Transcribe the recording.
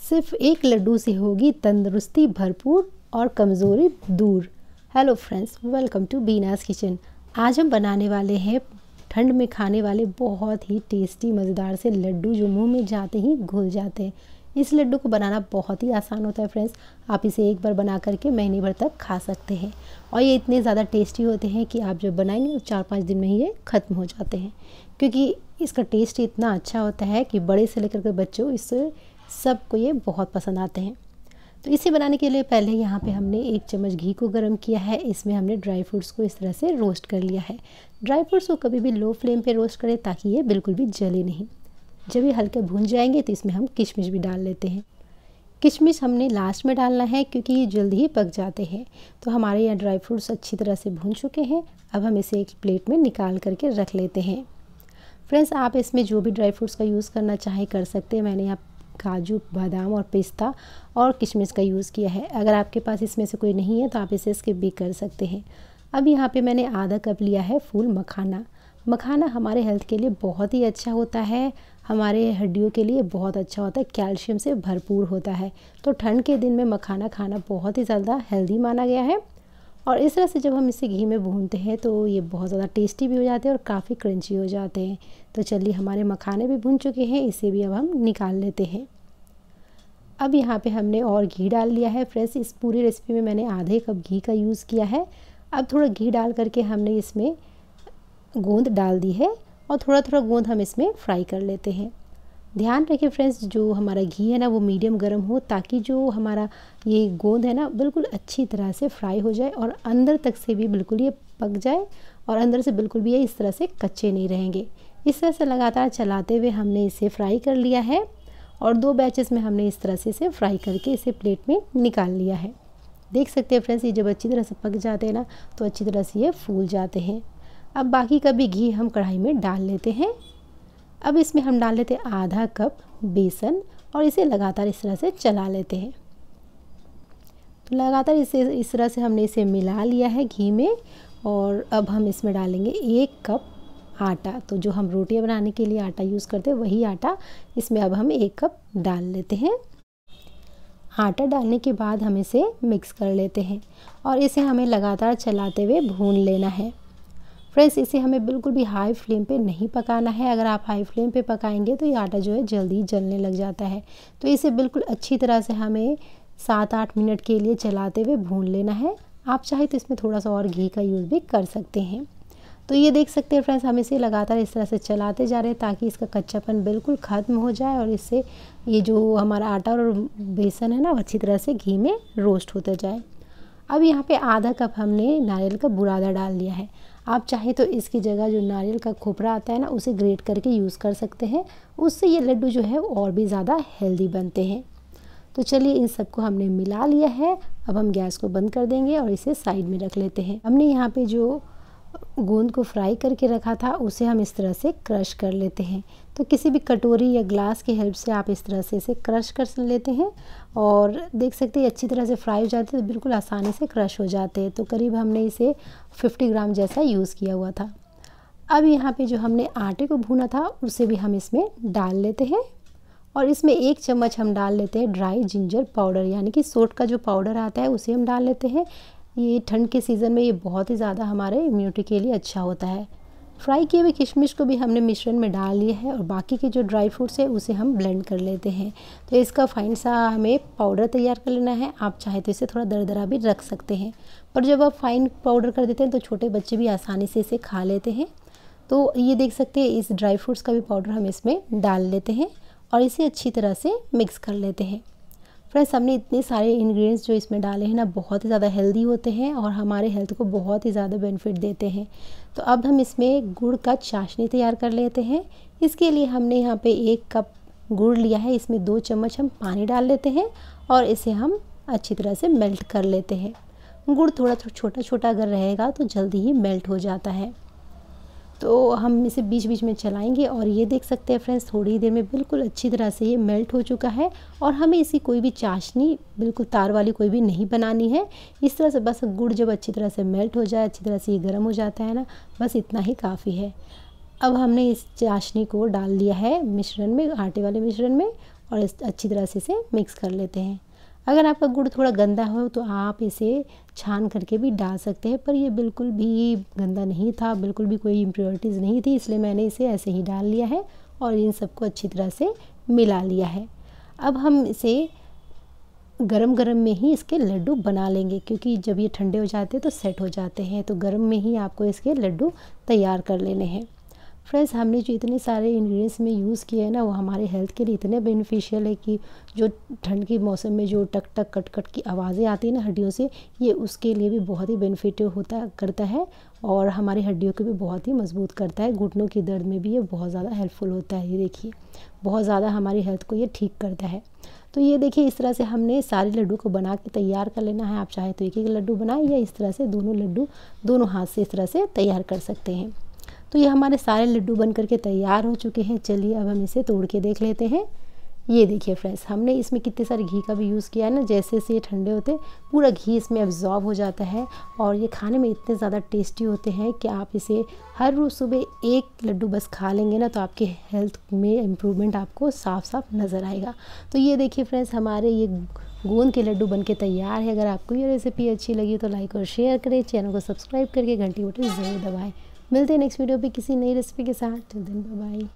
सिर्फ एक लड्डू से होगी तंदुरुस्ती भरपूर और कमज़ोरी दूर। Hello friends, welcome to Beena's kitchen. आज हम बनाने वाले हैं ठंड में खाने वाले बहुत ही टेस्टी मज़ेदार से लड्डू जो मुंह में जाते ही घुल जाते हैं। इस लड्डू को बनाना बहुत ही आसान होता है फ्रेंड्स। आप इसे एक बार बना करके महीने भर तक खा सकते हैं और ये इतने ज़्यादा टेस्टी होते हैं कि आप जब बनाएंगे तो 4-5 दिन में ही ये ख़त्म हो जाते हैं, क्योंकि इसका टेस्ट इतना अच्छा होता है कि बड़े से लेकर के बच्चों इससे सबको ये बहुत पसंद आते हैं। तो इसे बनाने के लिए पहले यहाँ पे हमने 1 चम्मच घी को गर्म किया है। इसमें हमने ड्राई फ्रूट्स को इस तरह से रोस्ट कर लिया है। ड्राई फ्रूट्स को कभी भी लो फ्लेम पे रोस्ट करें ताकि ये बिल्कुल भी जले नहीं। जब ये हल्के भून जाएंगे तो इसमें हम किशमिश भी डाल लेते हैं। किशमिश हमने लास्ट में डालना है क्योंकि ये जल्दी ही पक जाते हैं। तो हमारे यहाँ ड्राई फ्रूट्स अच्छी तरह से भून चुके हैं। अब हम इसे एक प्लेट में निकाल करके रख लेते हैं। फ्रेंड्स, आप इसमें जो भी ड्राई फ्रूट्स का यूज़ करना चाहें कर सकते हैं। मैंने यहाँ काजू, बादाम और पिस्ता और किशमिश का यूज़ किया है। अगर आपके पास इसमें से कोई नहीं है तो आप इसे स्किप भी कर सकते हैं। अब यहाँ पे मैंने आधा कप लिया है फूल मखाना। मखाना हमारे हेल्थ के लिए बहुत ही अच्छा होता है, हमारे हड्डियों के लिए बहुत अच्छा होता है, कैल्शियम से भरपूर होता है। तो ठंड के दिन में मखाना खाना बहुत ही ज़्यादा हेल्दी माना गया है। और इस तरह से जब हम इसे घी में भूनते हैं तो ये बहुत ज़्यादा टेस्टी भी हो जाते हैं और काफ़ी क्रंची हो जाते हैं। तो चलिए, हमारे मखाने भी भून चुके हैं, इसे भी अब हम निकाल लेते हैं। अब यहाँ पे हमने और घी डाल लिया है। फ्रेंड्स, इस पूरी रेसिपी में मैंने आधे कप घी का यूज़ किया है। अब थोड़ा घी डाल करके हमने इसमें गोंद डाल दी है और थोड़ा थोड़ा गोंद हम इसमें फ्राई कर लेते हैं। ध्यान रखिए फ्रेंड्स, जो हमारा घी है ना वो मीडियम गर्म हो ताकि जो हमारा ये गोंद है ना बिल्कुल अच्छी तरह से फ्राई हो जाए और अंदर तक से भी बिल्कुल ये पक जाए और अंदर से बिल्कुल भी ये इस तरह से कच्चे नहीं रहेंगे। इस तरह से लगातार चलाते हुए हमने इसे फ्राई कर लिया है और 2 बैचेस में हमने इस तरह से इसे फ्राई करके इसे प्लेट में निकाल लिया है। देख सकते हैं फ्रेंड्स, ये जब अच्छी तरह से पक जाते हैं ना तो अच्छी तरह से ये फूल जाते हैं। अब बाकी का भी घी हम कढ़ाई में डाल लेते हैं। अब इसमें हम डाल लेते हैं आधा कप बेसन और इसे लगातार इस तरह से चला लेते हैं। तो लगातार इस तरह से हमने इसे मिला लिया है घी में। और अब हम इसमें डालेंगे 1 कप आटा। तो जो हम रोटियां बनाने के लिए आटा यूज़ करते हैं वही आटा इसमें अब हम 1 कप डाल लेते हैं। आटा डालने के बाद हम इसे मिक्स कर लेते हैं और इसे हमें लगातार चलाते हुए भून लेना है। फ्रेंड्स, इसे हमें बिल्कुल भी हाई फ्लेम पे नहीं पकाना है। अगर आप हाई फ्लेम पे पकाएंगे तो ये आटा जो है जल्दी जलने लग जाता है। तो इसे बिल्कुल अच्छी तरह से हमें 7-8 मिनट के लिए चलाते हुए भून लेना है। आप चाहे तो इसमें थोड़ा सा और घी का यूज़ भी कर सकते हैं। तो ये देख सकते हैं फ्रेंड्स, हम इसे लगातार इस तरह से चलाते जा रहे हैं ताकि इसका कच्चापन बिल्कुल ख़त्म हो जाए और इससे ये जो हमारा आटा और बेसन है ना अच्छी तरह से घी में रोस्ट होते जाए। अब यहाँ पे आधा कप हमने नारियल का बुरादा डाल दिया है। आप चाहे तो इसकी जगह जो नारियल का खोपरा आता है ना उसे ग्रेट करके यूज़ कर सकते हैं। उससे ये लड्डू जो है और भी ज़्यादा हेल्दी बनते हैं। तो चलिए, इन सबको हमने मिला लिया है। अब हम गैस को बंद कर देंगे और इसे साइड में रख लेते हैं। हमने यहाँ पे जो गोंद को फ्राई करके रखा था उसे हम इस तरह से क्रश कर लेते हैं। तो किसी भी कटोरी या ग्लास की हेल्प से आप इस तरह से इसे क्रश कर लेते हैं और देख सकते हैं अच्छी तरह से फ्राई हो जाते हैं तो बिल्कुल आसानी से क्रश हो जाते हैं। तो करीब हमने इसे 50 ग्राम जैसा यूज़ किया हुआ था। अब यहाँ पे जो हमने आटे को भूना था उसे भी हम इसमें डाल लेते हैं और इसमें 1 चम्मच हम डाल लेते हैं ड्राई जिंजर पाउडर, यानी कि सोट का जो पाउडर आता है उसे हम डाल लेते हैं। ये ठंड के सीज़न में ये बहुत ही ज़्यादा हमारे इम्यूनिटी के लिए अच्छा होता है। फ्राई किए हुए किशमिश को भी हमने मिश्रण में डाल लिया है और बाकी के जो ड्राई फ्रूट्स है उसे हम ब्लेंड कर लेते हैं। तो इसका फाइन सा हमें पाउडर तैयार कर लेना है। आप चाहे तो इसे थोड़ा दरदरा भी रख सकते हैं, पर जब आप फाइन पाउडर कर देते हैं तो छोटे बच्चे भी आसानी से इसे खा लेते हैं। तो ये देख सकते हैं, इस ड्राई फ्रूट्स का भी पाउडर हम इसमें डाल लेते हैं और इसे अच्छी तरह से मिक्स कर लेते हैं। फ्रेंड्स, हमने इतने सारे इंग्रेडिएंट्स जो इसमें डाले हैं ना बहुत ही ज़्यादा हेल्दी होते हैं और हमारे हेल्थ को बहुत ही ज़्यादा बेनिफिट देते हैं। तो अब हम इसमें गुड़ का चाशनी तैयार कर लेते हैं। इसके लिए हमने यहाँ पे 1 कप गुड़ लिया है। इसमें 2 चम्मच हम पानी डाल लेते हैं और इसे हम अच्छी तरह से मेल्ट कर लेते हैं। गुड़ थोड़ा छोटा छोटा अगर रहेगा तो जल्दी ही मेल्ट हो जाता है। तो हम इसे बीच बीच में चलाएंगे और ये देख सकते हैं फ्रेंड्स, थोड़ी देर में बिल्कुल अच्छी तरह से ये मेल्ट हो चुका है। और हमें इसी कोई भी चाशनी बिल्कुल तार वाली कोई भी नहीं बनानी है। इस तरह से बस गुड़ जब अच्छी तरह से मेल्ट हो जाए, अच्छी तरह से ये गर्म हो जाता है ना, बस इतना ही काफ़ी है। अब हमने इस चाशनी को डाल दिया है मिश्रण में, आटे वाले मिश्रण में, और अच्छी तरह से इसे मिक्स कर लेते हैं। अगर आपका गुड़ थोड़ा गंदा हो तो आप इसे छान करके भी डाल सकते हैं, पर ये बिल्कुल भी गंदा नहीं था, बिल्कुल भी कोई इम्प्योरिटीज़ नहीं थी, इसलिए मैंने इसे ऐसे ही डाल लिया है और इन सबको अच्छी तरह से मिला लिया है। अब हम इसे गरम गरम में ही इसके लड्डू बना लेंगे, क्योंकि जब ये ठंडे हो जाते हैं तो सेट हो जाते हैं, तो गरम में ही आपको इसके लड्डू तैयार कर लेने हैं। फ्रेंड्स, हमने जो इतने सारे इंग्रेडिएंट्स में यूज़ किए हैं ना, वो हमारे हेल्थ के लिए इतने बेनिफिशियल है कि जो ठंड के मौसम में जो टक टक कट कट की आवाज़ें आती हैं ना हड्डियों से, ये उसके लिए भी बहुत ही बेनिफिट करता है और हमारी हड्डियों को भी बहुत ही मजबूत करता है। घुटनों की दर्द में भी ये बहुत ज़्यादा हेल्पफुल होता है। ये देखिए, बहुत ज़्यादा हमारी हेल्थ को ये ठीक करता है। तो ये देखिए, इस तरह से हमने सारे लड्डू को बना के तैयार कर लेना है। आप चाहे तो एक एक लड्डू बनाएं या इस तरह से दोनों लड्डू दोनों हाथ से इस तरह से तैयार कर सकते हैं। तो ये हमारे सारे लड्डू बन करके तैयार हो चुके हैं। चलिए अब हम इसे तोड़ के देख लेते हैं। ये देखिए फ्रेंड्स, हमने इसमें कितने सारे घी का भी यूज़ किया है ना। जैसे जैसे ये ठंडे होते पूरा घी इसमें एब्जॉर्ब हो जाता है और ये खाने में इतने ज़्यादा टेस्टी होते हैं कि आप इसे हर रोज़ सुबह एक लड्डू बस खा लेंगे ना तो आपके हेल्थ में इम्प्रूवमेंट आपको साफ साफ नज़र आएगा। तो ये देखिए फ्रेंड्स, हमारे ये गोंद के लड्डू बनके तैयार है। अगर आपको ये रेसिपी अच्छी लगी तो लाइक और शेयर करें, चैनल को सब्सक्राइब करके घंटी बटन ज़रूर दबाएँ। मिलते हैं नेक्स्ट वीडियो पे किसी नई रेसिपी के साथ। Till then bye bye.